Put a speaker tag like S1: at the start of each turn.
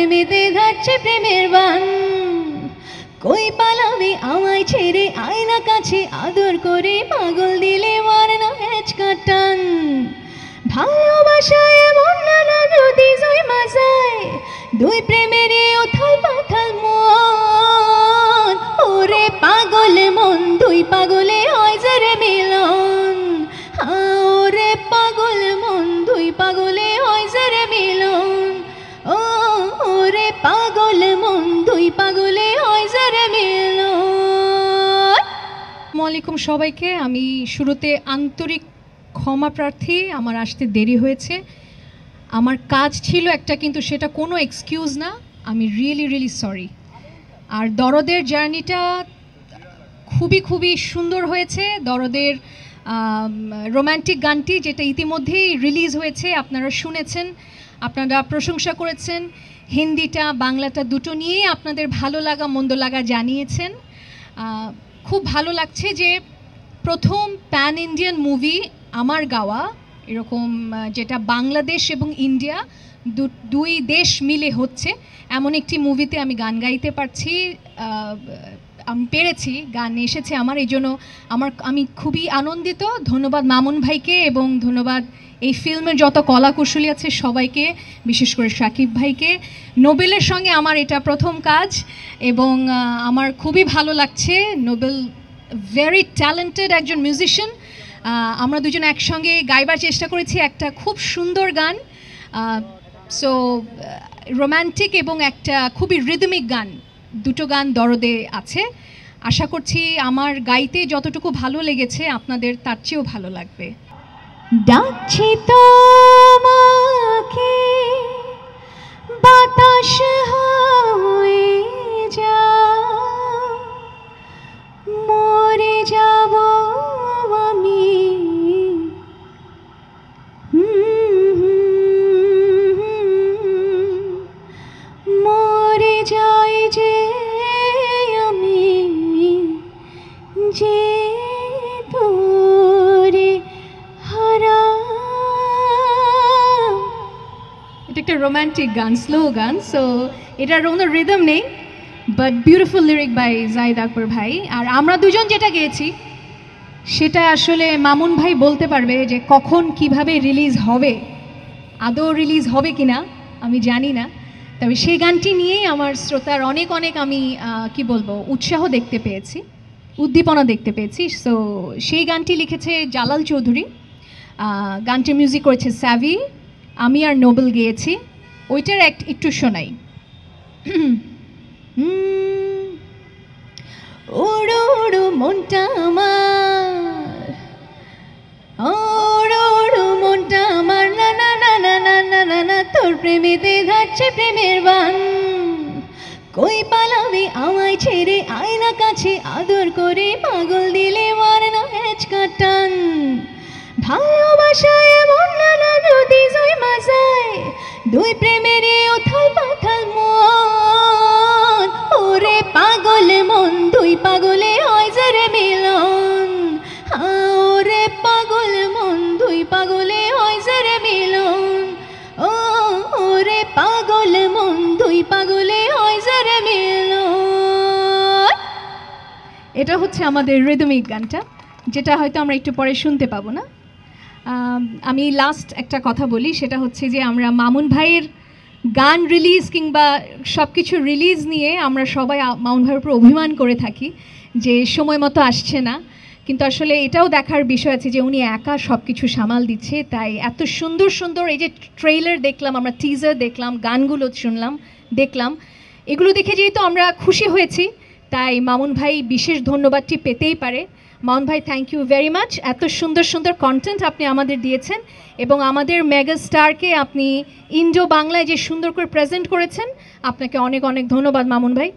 S1: প্রেমেতে ধাচ্ছে প্রেমের বান। কই পালাবি আমায় ছেড়ে, আয়না কাছে আদর করে, পাগল দিলে মারনা হেঁচকা টান। ভালোবাসায় এমন নানা যদি জয়মা যায়, দুই প্রেমেরই উথাল পাথাল মন। ওরে পাগল মন, দুই পাগলে হয় যে রে মিলন। ওরে পাগল মন, দুই পাগলে হয় যে রে মিলন। ওরে পাগল মন, দুই পাগলে হয় যে রে মিলন।
S2: আসসালামু আলাইকুম সবাইকে। আমি শুরুতে আন্তরিক ক্ষমা প্রার্থী, আমার আসতে দেরি হয়েছে। আমার কাজ ছিল একটা, কিন্তু সেটা কোনো এক্সকিউজ না। আমি রিয়েলি সরি। আর দরদের জার্নিটা খুবই সুন্দর হয়েছে। দরদের রোম্যান্টিক গানটি, যেটা ইতিমধ্যেই রিলিজ হয়েছে, আপনারা শুনেছেন, আপনারা প্রশংসা করেছেন। হিন্দিটা বাংলাটা দুটো নিয়েই আপনাদের ভালো লাগা মন্দ লাগা জানিয়েছেন। খুব ভালো লাগছে যে প্রথম প্যান ইন্ডিয়ান মুভি আমার গাওয়া, এরকম যেটা বাংলাদেশ এবং ইন্ডিয়া দুই দেশ মিলে হচ্ছে, এমন একটি মুভিতে আমি গান গাইতে পারছি। আমি পেরেছি, গান এসেছে আমার, এই জন্য আমি খুবই আনন্দিত। ধন্যবাদ মামুন ভাইকে এবং ধন্যবাদ এই ফিল্মের যত কলাকুশলী আছে সবাইকে, বিশেষ করে শাকিব ভাইকে। নোবেলের সঙ্গে আমার এটা প্রথম কাজ এবং আমার খুবই ভালো লাগছে। নোবেল ভেরি ট্যালেন্টেড একজন মিউজিশিয়ান। আমরা দুজন একসঙ্গে গাইবার চেষ্টা করেছি একটা খুব সুন্দর গান, সো রোম্যান্টিক এবং একটা খুবই রিদমিক গান, দুটো গান দরদে আছে। আশা করছি আমার গাইতে যতটুকু ভালো লেগেছে আপনাদের তার চেয়েও ভালো লাগবে।
S1: ডাকছি তোমাকে বাতাস হয়ে যা, মরে যাব আমি। মরে যাই যে আমি, যে তোরে হারা।
S2: এটা একটা রোম্যান্টিক গান, স্লো গান, সো এটার কোনো রিদম নেই, but beautiful lyric by Zahid Akbar ভাই। আর আমরা দুজন যেটা গেয়েছি সেটা আসলে মামুন ভাই বলতে পারবে যে কখন কিভাবে রিলিজ হবে, আদৌ রিলিজ হবে কিনা আমি জানি না। তবে সেই গানটি নিয়েই আমার শ্রোতার অনেক আমি কি বলবো, উৎসাহ দেখতে পেয়েছি, উদ্দীপনা দেখতে পেয়েছি। সো সেই গানটি লিখেছে জালাল চৌধুরী, গানটির মিউজিক করেছে স্যাভি, আমি আর নোবেল গেয়েছি। ওইটার একটু শোনাই।
S1: ওড়ো ওড়ো মনটা আমার, ওড়ো ওড়ো মনটা আমার, না না না না না না না না, তোর প্রেমেতে ধাচ্ছে প্রেমের বান। কই পালাবি আমায় ছেড়ে, আয়না কাছে আদর করে, পাগল দিলে মারনা হেঁচকা টান। ভালোবাসায় এমন নানা যদি জয়মা যায়, দুই প্রেমেরই উথাল পাথাল মন। ওরে পাগল মন, দুই পাগলে হয় যে রে মিলন। ওরে পাগল মন, দুই পাগলে হয় যে রে মিলন। ওরে পাগল মন, দুই পাগলে হয় যে রে মিলন।
S2: এটা হচ্ছে আমাদের রিদমিক গানটা, যেটা হয়তো আমরা একটু পরে শুনতে পাবো না। আমি লাস্ট একটা কথা বলি, সেটা হচ্ছে যে আমরা মামুন ভাইয়ের গান রিলিজ কিংবা সব কিছু রিলিজ নিয়ে আমরা সবাই মামুন ভাইয়ের উপর অভিমান করে থাকি যে সময় মতো আসছে না, কিন্তু আসলে এটাও দেখার বিষয় আছে যে উনি একা সব কিছু সামাল দিচ্ছে। তাই এত সুন্দর এই যে ট্রেলার দেখলাম, আমরা টিজার দেখলাম, গানগুলো দেখলাম, এগুলো দেখে যেহেতু আমরা খুশি হয়েছি, তাই মামুন ভাই বিশেষ ধন্যবাদটি পেতেই পারে। মামুন ভাই, থ্যাংক ইউ ভেরি মাচ। এত সুন্দর কন্টেন্ট আপনি আমাদের দিয়েছেন এবং আমাদের মেগা স্টারকে আপনি ইন্ডো বাংলায় যে সুন্দর করে প্রেজেন্ট করেছেন, আপনাকে অনেক ধন্যবাদ মামুন ভাই।